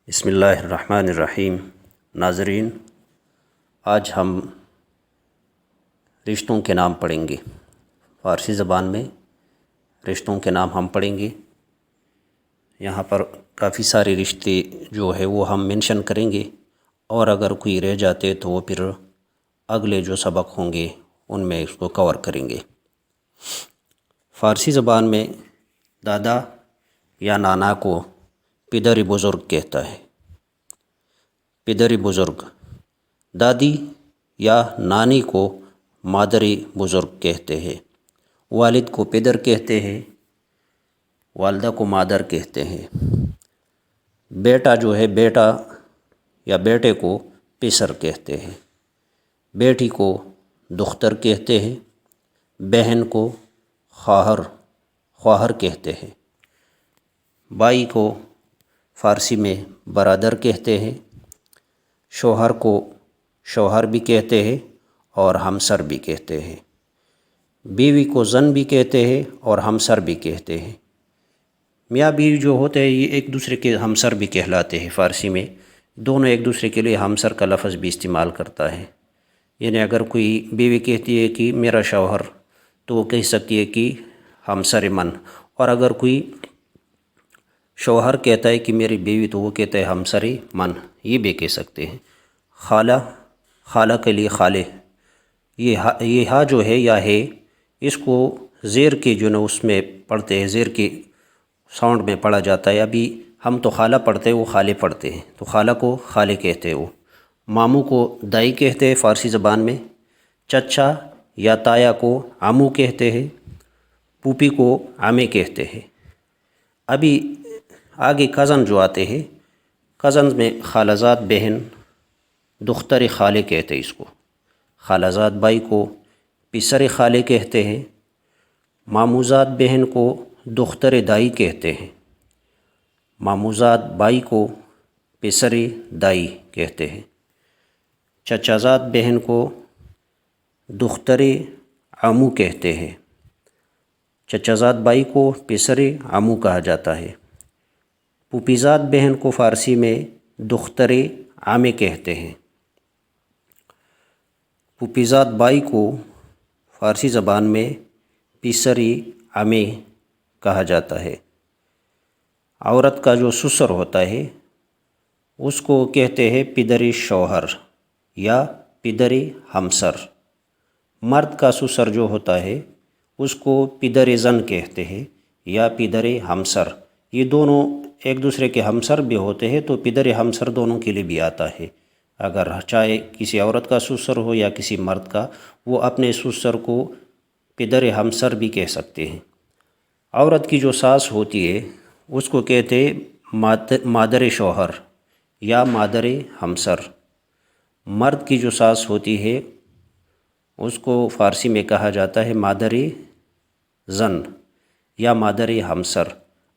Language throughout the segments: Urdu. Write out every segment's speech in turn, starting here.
بسم اللہ الرحمن الرحیم۔ ناظرین، آج ہم رشتوں کے نام پڑھیں گے۔ فارسی زبان میں رشتوں کے نام ہم پڑھیں گے۔ یہاں پر کافی سارے رشتے جو ہے وہ ہم منشن کریں گے، اور اگر کوئی رہ جاتے تو وہ پھر اگلے جو سبق ہوں گے ان میں اس کو کور کریں گے۔ فارسی زبان میں دادا یا نانا کو پدر بزرگ کہتا ہے۔ پدر بزرگ۔ دادی یا نانی کو مادر بزرگ کہتے ہیں۔ والد کو پدر کہتے ہیں، والدہ کو مادر کہتے ہیں۔ بیٹا جو ہے، بیٹا یا بیٹے کو پسر کہتے ہیں۔ بیٹی کو دختر کہتے ہیں۔ بہن کو خواہر کہتے ہیں۔ بھائی کو فارسی میں برادر کہتے ہیں۔ شوہر کو شوہر بھی کہتے ہیں اور ہمسر بھی کہتے ہیں۔ بیوی کو زن بھی کہتے ہیں اور ہمسر بھی کہتے ہیں۔ میاں بیوی جو ہوتے ہیں یہ ایک دوسرے کے ہمسر بھی کہلاتے ہیں۔ فارسی میں دونوں ایک دوسرے کے لیے ہمسر کا لفظ بھی استعمال کرتا ہے۔ یعنی اگر کوئی بیوی کہتی ہے کہ میرا شوہر، تو وہ کہہ سکتی ہے کہ ہمسر من، اور اگر کوئی شوہر کہتا ہے کہ میری بیوی، تو وہ کہتا ہے ہمسر من، یہ بھی کہہ سکتے ہیں۔ خالہ کے لیے خالے، یہ ہا جو ہے یا ہے، اس کو زیر کے جو نا اس میں پڑھتے ہیں، زیر کے ساؤنڈ میں پڑھا جاتا ہے۔ ابھی ہم تو خالہ پڑھتے ہیں، وہ خالے پڑھتے ہیں، تو خالہ کو خالے کہتے ہیں وہ۔ ماموں کو دائی کہتے ہیں فارسی زبان میں۔ چچا یا تایا کو عمو کہتے ہیں۔ پھوپھی کو عمے کہتے ہیں۔ ابھی آگے کزن جو آتے ہیں، کزنز میں خالہ زاد بہن، دختر خالے کہتے ہیں اس کو۔ خالہ زاد بھائی کو پسر خالے کہتے ہیں۔ ماموزاد بہن کو دختر دائی کہتے ہیں۔ ماموزاد بھائی کو پسر دائی کہتے ہیں۔ چچا زاد بہن کو دختر عمو کہتے ہیں۔ چچا زاد بھائی کو پسر عمو کہا جاتا ہے۔ پھوپھی زاد بہن کو فارسی میں دختر عمے کہتے ہیں۔ پھوپھی زاد بھائی کو فارسی زبان میں پسر عمے کہا جاتا ہے۔ عورت کا جو سسر ہوتا ہے اس کو کہتے ہیں پدر شوہر یا پدر ہمسر۔ مرد کا سسر جو ہوتا ہے اس کو پدر زن کہتے ہیں یا پدر ہمسر۔ یہ دونوں ایک دوسرے کے ہمسر بھی ہوتے ہیں، تو پدر ہمسر دونوں کے لیے بھی آتا ہے۔ اگر چاہے کسی عورت کا سسر ہو یا کسی مرد کا، وہ اپنے سسر کو پدر ہمسر بھی کہہ سکتے ہیں۔ عورت کی جو ساس ہوتی ہے اس کو کہتے ہیں مادر شوہر یا مادر ہمسر۔ مرد کی جو ساس ہوتی ہے اس کو فارسی میں کہا جاتا ہے مادر زن یا مادر ہمسر۔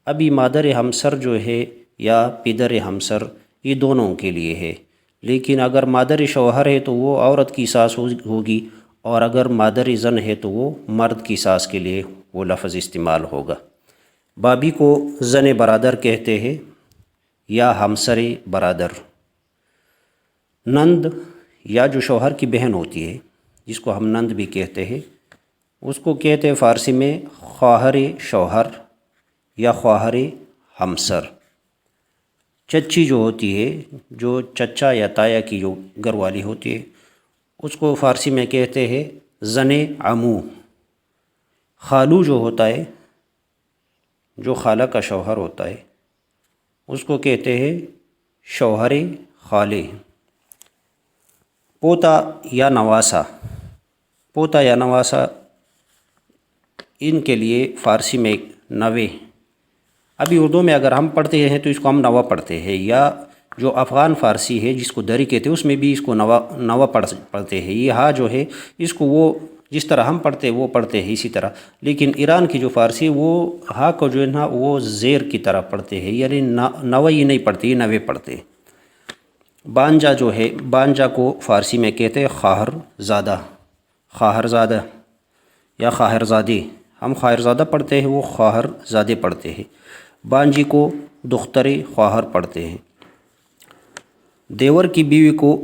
ابھی مادر ہمسر جو ہے یا پدر ہمسر یہ دونوں کے لیے ہے، لیکن اگر مادر شوہر ہے تو وہ عورت کی ساس ہوگی، اور اگر مادر زن ہے تو وہ مرد کی ساس کے لیے وہ لفظ استعمال ہوگا۔ بھابھی کو زن برادر کہتے ہیں یا ہمسر برادر۔ نند یا جو شوہر کی بہن ہوتی ہے جس کو ہم نند بھی کہتے ہیں، اس کو کہتے ہیں فارسی میں خواہر شوہر یا خواہر ہمسر۔ چچی جو ہوتی ہے، جو چچا یا تایا کی جو گھر والی ہوتی ہے، اس کو فارسی میں کہتے ہیں زن عمو۔ خالو جو ہوتا ہے، جو خالہ کا شوہر ہوتا ہے، اس کو کہتے ہیں شوہر خالے۔ پوتا یا نواسا۔ پوتا یا نواسا ان کے لیے فارسی میں نوے۔ ابھی اردو میں اگر ہم پڑھتے ہیں تو اس کو ہم نوا پڑھتے ہیں، یا جو افغان فارسی ہے جس کو دری کہتے ہیں اس میں بھی اس کو نوا پڑھتے ہیں۔ یہ ہا جو ہے اس کو وہ جس طرح ہم پڑھتے ہیں وہ پڑھتے ہیں اسی طرح، لیکن ایران کی جو فارسی وہ ہا کو جو ہے نا وہ زیر کی طرح پڑھتے ہیں، یعنی نوئی نہیں پڑھتے، یہ نوے پڑھتے ہیں۔ بانجا جو ہے، بانجا کو فارسی میں کہتے ہیں خواہر زادہ۔ خواہر زادہ یا خواہر زادی، ہم خواہر زادہ پڑھتے ہیں، وہ خواہر زادے پڑھتے ہیں۔ بانجی کو دختر خواہر پڑھتے ہیں۔ دیور کی بیوی کو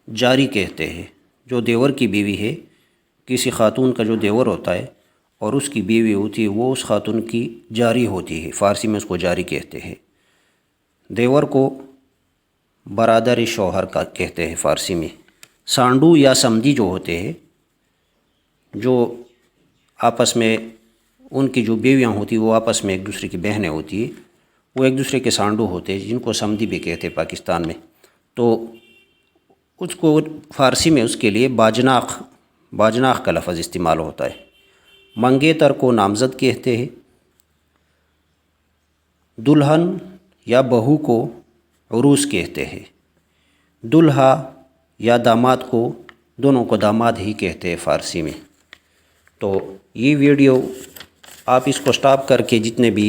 جاری کہتے ہیں. جو دیور کی بیوی ہے، کسی خاتون کا جو دیور ہوتا ہے اور اس کی بیوی ہوتی ہے، وہ اس خاتون کی جاری ہوتی ہے. فارسی میں اس کو جاری کہتے ہیں. دیور کو برادر شوہر کا کہتے ہیں فارسی میں. سانڈو یا سمدھی جو ہوتے ہیں، جو آپس میں ان کی جو بیویاں ہوتی ہیں وہ آپس میں ایک دوسرے کی بہنیں ہوتی ہیں، وہ ایک دوسرے کے سانڈو ہوتے ہیں، جن کو سمدھی بھی کہتے ہیں پاکستان میں. تو اس کو فارسی میں اس کے لیے باجناق کا لفظ استعمال ہوتا ہے. منگیتر کو نامزد کہتے ہیں. دلہن یا بہو کو عروس کہتے ہیں. دلہا یا داماد کو، دونوں کو داماد ہی کہتے ہیں فارسی میں. تو یہ ویڈیو آپ اس کو سٹاپ کر کے جتنے بھی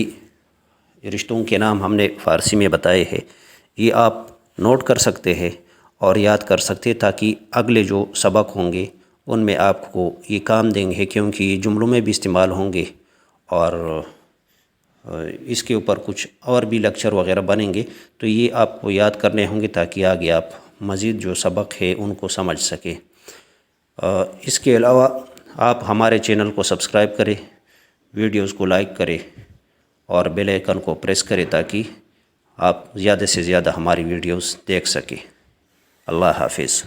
رشتوں کے نام ہم نے فارسی میں بتائے ہیں یہ آپ نوٹ کر سکتے ہیں اور یاد کر سکتے ہیں، تاکہ اگلے جو سبق ہوں گے ان میں آپ کو یہ کام دیں گے، کیونکہ یہ جملوں میں بھی استعمال ہوں گے اور اس کے اوپر کچھ اور بھی لیکچر وغیرہ بنیں گے. تو یہ آپ کو یاد کرنے ہوں گے تاکہ آگے آپ مزید جو سبق ہے ان کو سمجھ سکیں. اس کے علاوہ آپ ہمارے چینل کو سبسکرائب کریں، ویڈیوز کو لائک کریں اور بیل آئیکن کو پریس کریں تاکہ آپ زیادہ سے زیادہ ہماری ویڈیوز دیکھ سکیں. اللہ حافظ.